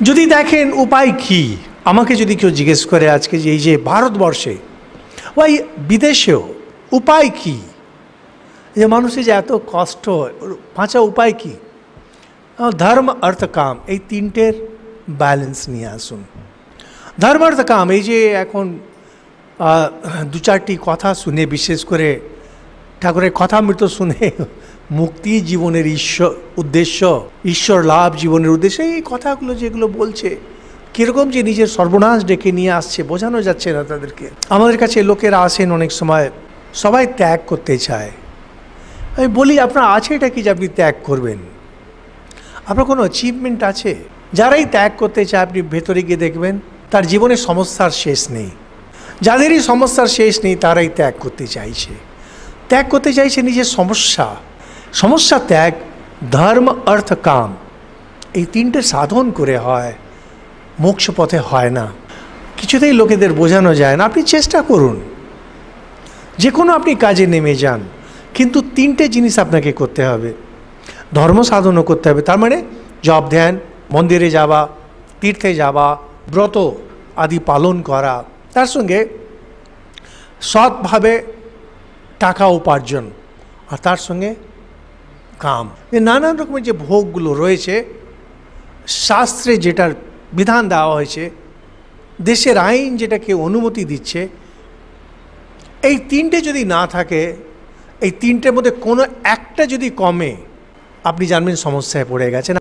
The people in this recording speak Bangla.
যদি দেখেন উপায় কি, আমাকে যদি কেউ জিজ্ঞেস করে আজকে যে এই যে ভারতবর্ষে বা বিদেশেও উপায় কি, যে মানুষের যে এত কষ্ট, পাঁচা উপায় কি? ধর্ম অর্থ কাম, এই তিনটের ব্যালেন্স নিয়ে আসুন। ধর্ম অর্থ কাম, এই যে এখন দু চারটি কথা শুনে, বিশেষ করে ঠাকুরের কথামৃত শুনে মুক্তি জীবনের উদ্দেশ্য, ঈশ্বর লাভ জীবনের উদ্দেশ্য, এই কথাগুলো যেগুলো বলছে কীরকম যে নিজের সর্বনাশ ডেকে নিয়ে আসছে, বোঝানো যাচ্ছে না তাদেরকে। আমাদের কাছে লোকেরা আসেন অনেক সময়, সবাই ত্যাগ করতে চায়। আমি বলি আপনার আছে এটা কি যে আপনি ত্যাগ করবেন? আপনার কোনো অ্যাচিভমেন্ট আছে? যারাই ত্যাগ করতে চায় আপনি ভেতরে গিয়ে দেখবেন তার জীবনে সমস্যার শেষ নেই। যাদেরই সমস্যার শেষ নেই তারাই ত্যাগ করতে চাইছে। ত্যাগ করতে চাইছে নিজের সমস্যা ত্যাগ, ধর্ম অর্থ কাম, এই তিনটে সাধন করে হয়, মোক্ষ পথে হয় না। কিছুতেই লোকেদের বোঝানো যায় না। আপনি চেষ্টা করুন, যে কোনো আপনি কাজে নেমে যান, কিন্তু তিনটে জিনিস আপনাকে করতে হবে। ধর্ম সাধনও করতে হবে, তার মানে জপ ধ্যান, মন্দিরে যাওয়া, তীর্থে যাওয়া, ব্রত আদি পালন করা, তার সঙ্গে সৎভাবে টাকা উপার্জন, আর তার সঙ্গে কাম। নানান রকমের যে ভোগগুলো রয়েছে, শাস্ত্রে যেটার বিধান দেওয়া হয়েছে, দেশের আইন যেটাকে অনুমতি দিচ্ছে, এই তিনটে যদি না থাকে, এই তিনটের মধ্যে কোনো একটা যদি কমে, আপনি জানবেন সমস্যায় পড়ে গেছেন।